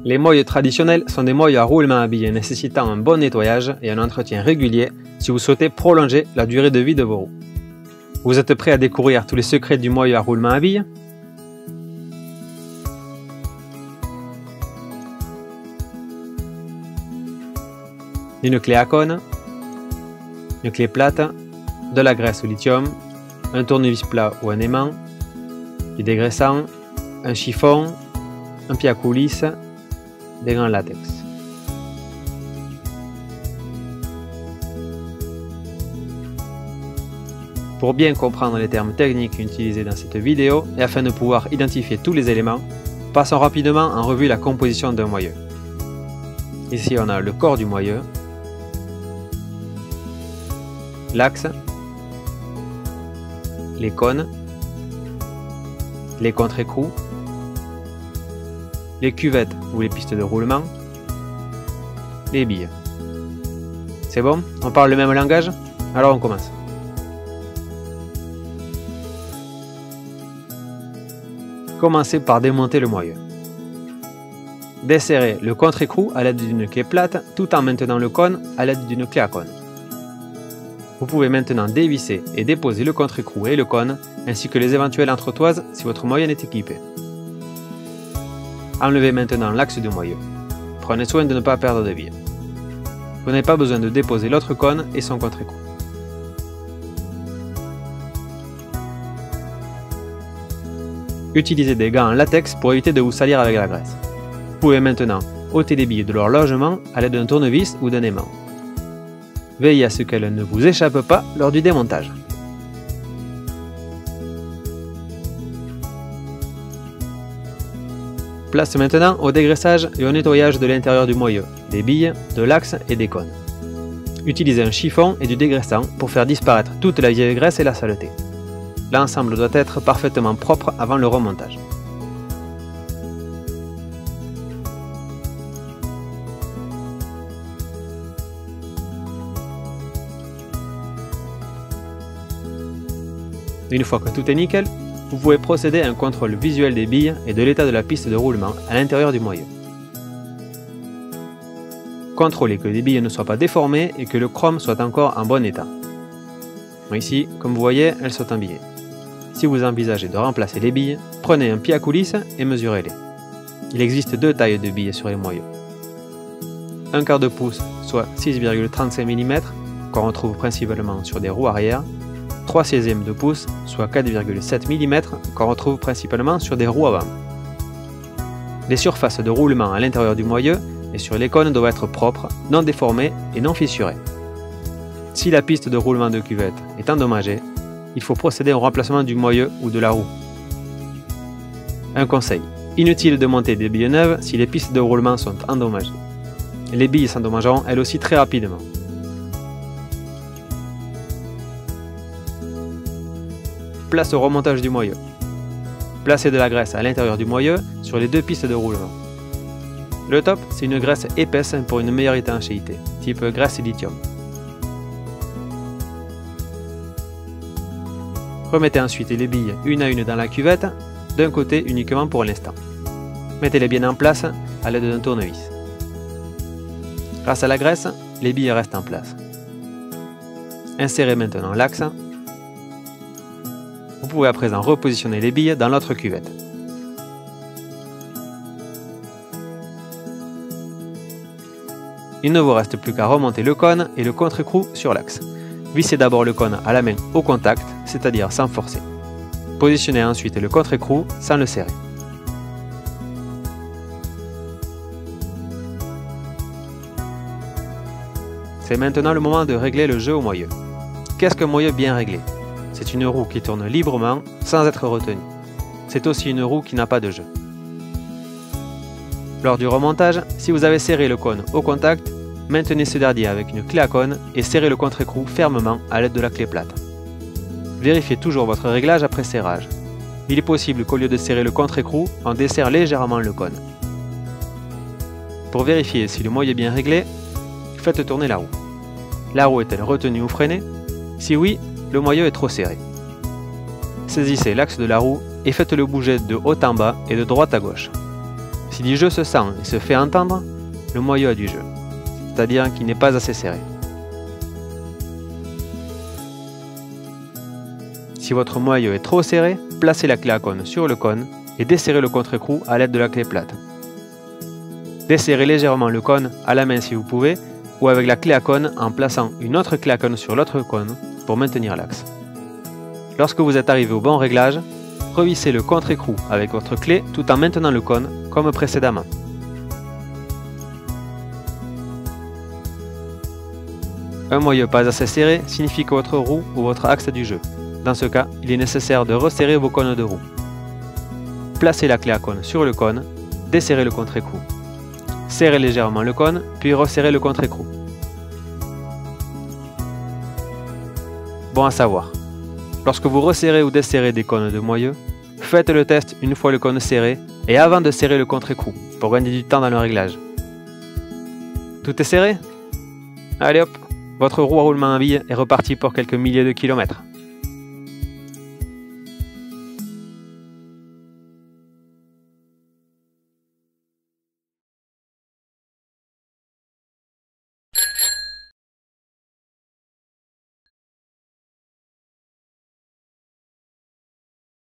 Les moyeux traditionnels sont des moyeux à roulement à billes nécessitant un bon nettoyage et un entretien régulier si vous souhaitez prolonger la durée de vie de vos roues. Vous êtes prêt à découvrir tous les secrets du moyeu à roulement à billes? Une clé à cône, une clé plate, de la graisse au lithium, un tournevis plat ou un aimant, du dégraissant, un chiffon, un pied à coulisse, des gants latex. Pour bien comprendre les termes techniques utilisés dans cette vidéo et afin de pouvoir identifier tous les éléments, passons rapidement en revue la composition d'un moyeu. Ici on a le corps du moyeu, l'axe, les cônes, les contre-écrous, les cuvettes ou les pistes de roulement, les billes. C'est bon? On parle le même langage? Alors on commence. Commencez par démonter le moyeu. Desserrez le contre-écrou à l'aide d'une clé plate tout en maintenant le cône à l'aide d'une clé à cône. Vous pouvez maintenant dévisser et déposer le contre-écrou et le cône ainsi que les éventuelles entretoises si votre moyeu est équipé. Enlevez maintenant l'axe du moyeu. Prenez soin de ne pas perdre de billes. Vous n'avez pas besoin de déposer l'autre cône et son contre-écrou. Utilisez des gants en latex pour éviter de vous salir avec la graisse. Vous pouvez maintenant ôter les billes de leur logement à l'aide d'un tournevis ou d'un aimant. Veillez à ce qu'elles ne vous échappent pas lors du démontage. Place maintenant au dégraissage et au nettoyage de l'intérieur du moyeu, des billes, de l'axe et des cônes. Utilisez un chiffon et du dégraissant pour faire disparaître toute la vieille graisse et la saleté. L'ensemble doit être parfaitement propre avant le remontage. Une fois que tout est nickel, vous pouvez procéder à un contrôle visuel des billes et de l'état de la piste de roulement à l'intérieur du moyeu. Contrôlez que les billes ne soient pas déformées et que le chrome soit encore en bon état. Ici, comme vous voyez, elles sont embillées. Si vous envisagez de remplacer les billes, prenez un pied à coulisse et mesurez-les. Il existe deux tailles de billes sur les moyeux. 1/4 pouce, soit 6,35 mm, qu'on retrouve principalement sur des roues arrière, 3/16 de pouce, soit 4,7 mm, qu'on retrouve principalement sur des roues avant. Les surfaces de roulement à l'intérieur du moyeu et sur les cônes doivent être propres, non déformées et non fissurées. Si la piste de roulement de cuvette est endommagée, il faut procéder au remplacement du moyeu ou de la roue. Un conseil, inutile de monter des billes neuves si les pistes de roulement sont endommagées. Les billes s'endommageront elles aussi très rapidement. Place au remontage du moyeu. Placez de la graisse à l'intérieur du moyeu sur les deux pistes de roulement. Le top, c'est une graisse épaisse pour une meilleure étanchéité, type graisse lithium. Remettez ensuite les billes une à une dans la cuvette, d'un côté uniquement pour l'instant. Mettez-les bien en place à l'aide d'un tournevis. Grâce à la graisse, les billes restent en place. Insérez maintenant l'axe. Vous pouvez à présent repositionner les billes dans l'autre cuvette. Il ne vous reste plus qu'à remonter le cône et le contre-écrou sur l'axe. Vissez d'abord le cône à la main au contact, c'est-à-dire sans forcer. Positionnez ensuite le contre-écrou sans le serrer. C'est maintenant le moment de régler le jeu au moyeu. Qu'est-ce qu'un moyeu bien réglé? C'est une roue qui tourne librement sans être retenue. C'est aussi une roue qui n'a pas de jeu. Lors du remontage, si vous avez serré le cône au contact, maintenez ce dernier avec une clé à cône et serrez le contre-écrou fermement à l'aide de la clé plate. Vérifiez toujours votre réglage après serrage. Il est possible qu'au lieu de serrer le contre-écrou, on desserre légèrement le cône. Pour vérifier si le moyeu est bien réglé, faites tourner la roue. La roue est-elle retenue ou freinée? Si oui, le moyeu est trop serré. Saisissez l'axe de la roue et faites-le bouger de haut en bas et de droite à gauche. Si du jeu se sent et se fait entendre, le moyeu a du jeu, c'est-à-dire qu'il n'est pas assez serré. Si votre moyeu est trop serré, placez la clé à cône sur le cône et desserrez le contre-écrou à l'aide de la clé plate. Desserrez légèrement le cône à la main si vous pouvez, ou avec la clé à cône en plaçant une autre clé à cône sur l'autre cône pour maintenir l'axe. Lorsque vous êtes arrivé au bon réglage, revissez le contre-écrou avec votre clé tout en maintenant le cône comme précédemment. Un moyeu pas assez serré signifie que votre roue ou votre axe a du jeu. Dans ce cas, il est nécessaire de resserrer vos cônes de roue. Placez la clé à cône sur le cône, desserrez le contre-écrou. Serrez légèrement le cône, puis resserrez le contre-écrou. Bon à savoir, lorsque vous resserrez ou desserrez des cônes de moyeu, faites le test une fois le cône serré et avant de serrer le contre-écrou pour gagner du temps dans le réglage. Tout est serré? Allez hop, votre roue à roulement à billes est repartie pour quelques milliers de kilomètres.